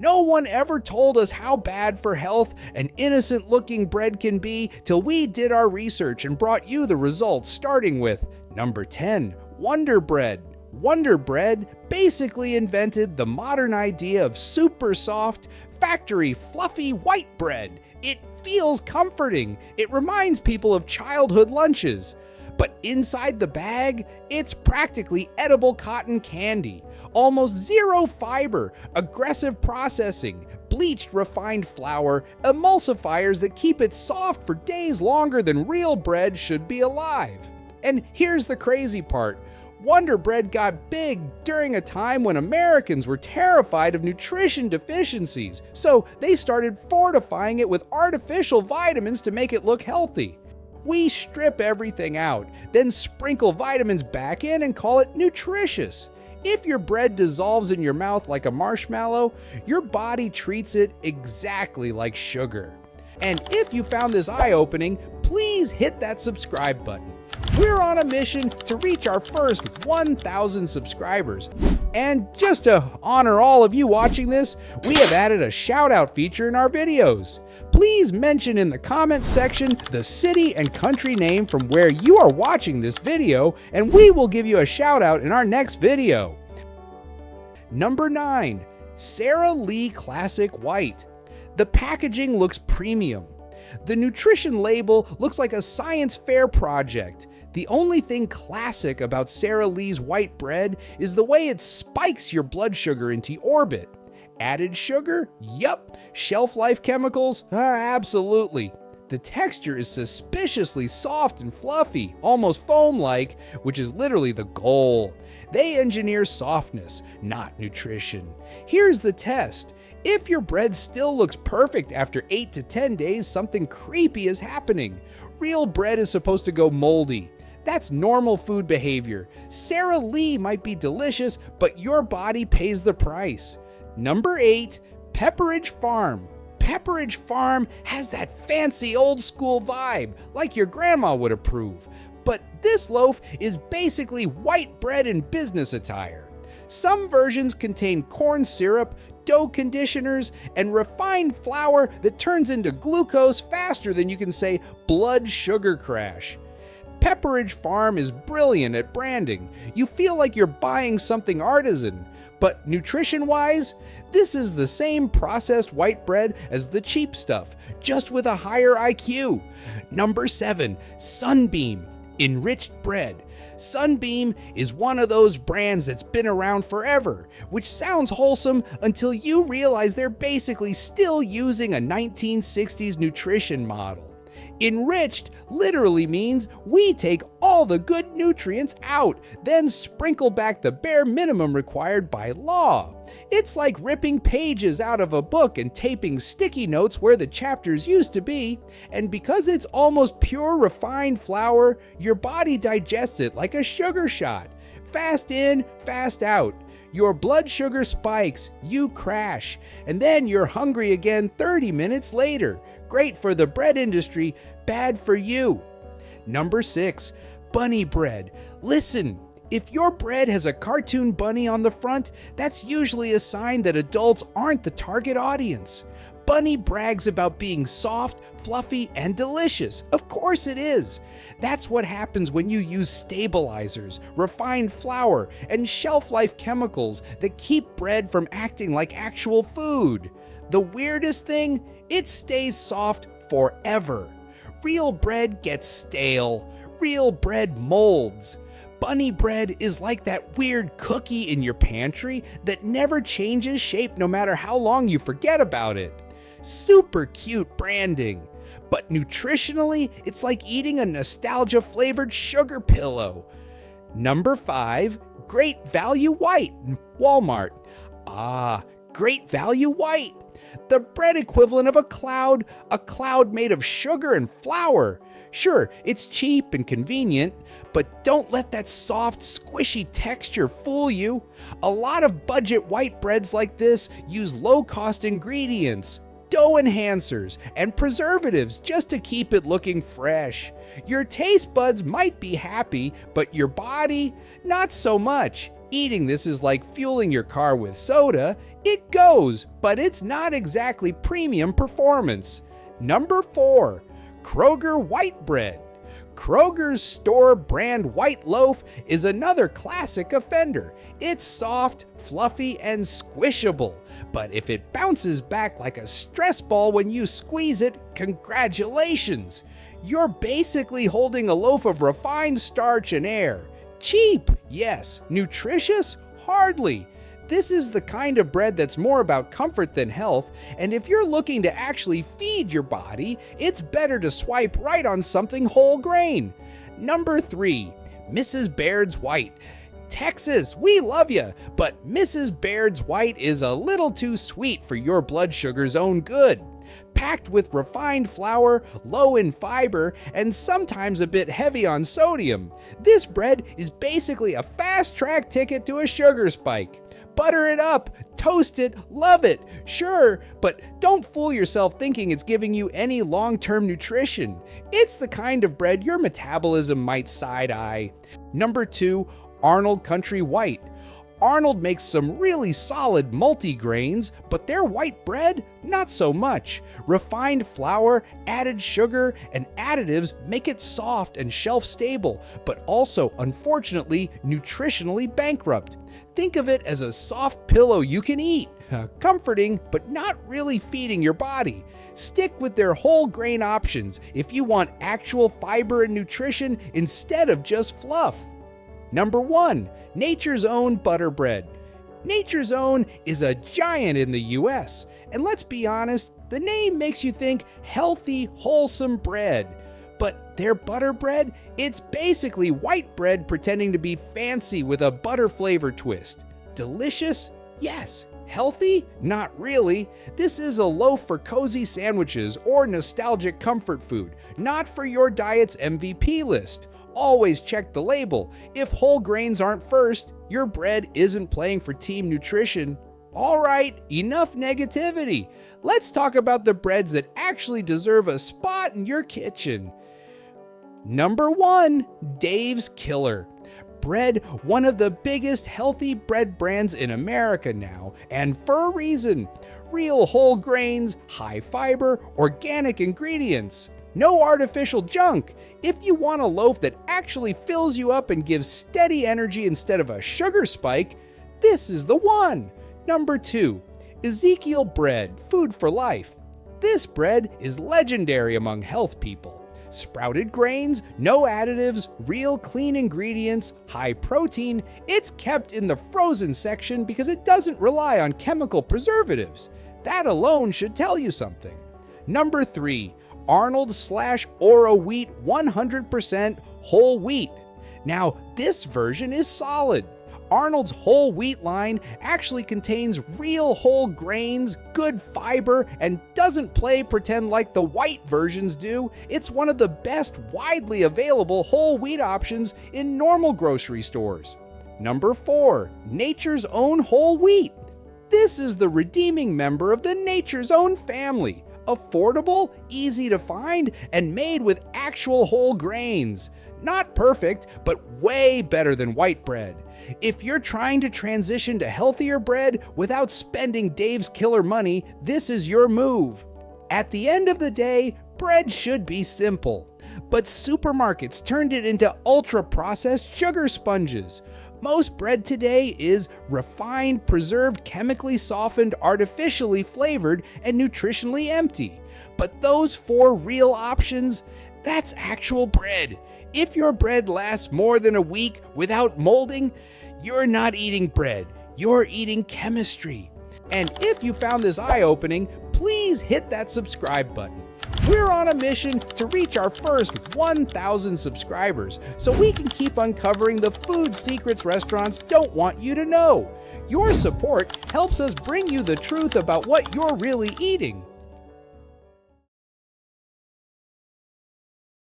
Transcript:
No one ever told us how bad for health an innocent-looking bread can be till we did our research and brought you the results, starting with number 10, Wonder Bread. Wonder Bread basically invented the modern idea of super soft, factory, fluffy white bread. It feels comforting. It reminds people of childhood lunches. But inside the bag, it's practically edible cotton candy. Almost zero fiber, aggressive processing, bleached refined flour, emulsifiers that keep it soft for days longer than real bread should be alive. And here's the crazy part. Wonder Bread got big during a time when Americans were terrified of nutrition deficiencies, so they started fortifying it with artificial vitamins to make it look healthy. We strip everything out, then sprinkle vitamins back in and call it nutritious. If your bread dissolves in your mouth like a marshmallow, your body treats it exactly like sugar. And if you found this eye-opening, please hit that subscribe button. We're on a mission to reach our first 1,000 subscribers. And just to honor all of you watching this, we have added a shout-out feature in our videos. Please mention in the comments section the city and country name from where you are watching this video, and we will give you a shout-out in our next video. Number 9, Sara Lee Classic White. The packaging looks premium. The nutrition label looks like a science fair project. The only thing classic about Sara Lee's white bread is the way it spikes your blood sugar into orbit. Added sugar? Yup. Shelf life chemicals? Absolutely. The texture is suspiciously soft and fluffy, almost foam-like, which is literally the goal. They engineer softness, not nutrition. Here's the test. If your bread still looks perfect after 8 to 10 days, something creepy is happening. Real bread is supposed to go moldy. That's normal food behavior. Sara Lee might be delicious, but your body pays the price. Number 8, Pepperidge Farm. Pepperidge Farm has that fancy old school vibe, like your grandma would approve. But this loaf is basically white bread in business attire. Some versions contain corn syrup, dough conditioners, and refined flour that turns into glucose faster than you can say blood sugar crash. Pepperidge Farm is brilliant at branding. You feel like you're buying something artisan. But nutrition-wise, this is the same processed white bread as the cheap stuff, just with a higher IQ. Number 7, Sunbeam. Enriched bread. Sunbeam is one of those brands that's been around forever, which sounds wholesome until you realize they're basically still using a 1960s nutrition model. Enriched literally means we take all the good nutrients out, then sprinkle back the bare minimum required by law. It's like ripping pages out of a book and taping sticky notes where the chapters used to be, and because it's almost pure refined flour, your body digests it like a sugar shot. Fast in, fast out. Your blood sugar spikes, you crash, and then you're hungry again 30 minutes later. Great for the bread industry, bad for you. Number 6, bunny bread. Listen, if your bread has a cartoon bunny on the front, that's usually a sign that adults aren't the target audience. Bunny brags about being soft, fluffy, and delicious. Of course it is. That's what happens when you use stabilizers, refined flour, and shelf-life chemicals that keep bread from acting like actual food. The weirdest thing? It stays soft forever. Real bread gets stale. Real bread molds. Bunny bread is like that weird cookie in your pantry that never changes shape no matter how long you forget about it. Super cute branding. But nutritionally, it's like eating a nostalgia-flavored sugar pillow. Number 5, Great Value White, Walmart. Great Value White. The bread equivalent of a cloud made of sugar and flour. Sure, it's cheap and convenient, but don't let that soft, squishy texture fool you. A lot of budget white breads like this use low-cost ingredients, dough enhancers, and preservatives just to keep it looking fresh. Your taste buds might be happy, but your body, not so much. Eating this is like fueling your car with soda. It goes, but it's not exactly premium performance. Number 4, Kroger white bread. Kroger's store brand white loaf is another classic offender. It's soft, fluffy, and squishable. But if it bounces back like a stress ball when you squeeze it, congratulations! You're basically holding a loaf of refined starch and air. Cheap, yes. Nutritious? Hardly. This is the kind of bread that's more about comfort than health, and if you're looking to actually feed your body, it's better to swipe right on something whole grain. Number 3, Mrs. Baird's White. Texas, we love you, but Mrs. Baird's White is a little too sweet for your blood sugar's own good. Packed with refined flour, low in fiber, and sometimes a bit heavy on sodium, this bread is basically a fast-track ticket to a sugar spike. Butter it up, toast it, love it, sure, but don't fool yourself thinking it's giving you any long-term nutrition. It's the kind of bread your metabolism might side-eye. Number 2, Arnold Country White. Arnold makes some really solid multigrains, but their white bread, not so much. Refined flour, added sugar, and additives make it soft and shelf-stable, but also, unfortunately, nutritionally bankrupt. Think of it as a soft pillow you can eat. Comforting, but not really feeding your body. Stick with their whole grain options if you want actual fiber and nutrition instead of just fluff. Number 1, Nature's Own butter bread. Nature's Own is a giant in the US, and let's be honest, the name makes you think healthy, wholesome bread. But their butter bread, it's basically white bread pretending to be fancy with a butter flavor twist. Delicious? Yes. Healthy? Not really. This is a loaf for cozy sandwiches or nostalgic comfort food, not for your diet's MVP list. Always check the label. If whole grains aren't first, your bread isn't playing for team nutrition. All right, enough negativity. Let's talk about the breads that actually deserve a spot in your kitchen. Number 1, Dave's Killer. Bread, one of the biggest healthy bread brands in America now, and for a reason. Real whole grains, high fiber, organic ingredients. No artificial junk. If you want a loaf that actually fills you up and gives steady energy instead of a sugar spike, this is the one. Number 2, Ezekiel bread, food for life. This bread is legendary among health people. Sprouted grains, no additives, real clean ingredients, high protein. It's kept in the frozen section because it doesn't rely on chemical preservatives. That alone should tell you something. Number 3, Arnold/Oro Wheat 100% whole wheat. Now, this version is solid. Arnold's whole wheat line actually contains real whole grains, good fiber, and doesn't play pretend like the white versions do. It's one of the best widely available whole wheat options in normal grocery stores. Number 4, Nature's Own whole wheat. This is the redeeming member of the Nature's Own family. Affordable, easy to find, and made with actual whole grains. Not perfect, but way better than white bread. If you're trying to transition to healthier bread without spending Dave's Killer money, this is your move. At the end of the day, bread should be simple. But supermarkets turned it into ultra-processed sugar sponges. Most bread today is refined, preserved, chemically softened, artificially flavored, and nutritionally empty. But those 4 real options, that's actual bread. If your bread lasts more than a week without molding, you're not eating bread, you're eating chemistry. And if you found this eye-opening, please hit that subscribe button. We're on a mission to reach our first 1,000 subscribers so we can keep uncovering the food secrets restaurants don't want you to know. Your support helps us bring you the truth about what you're really eating.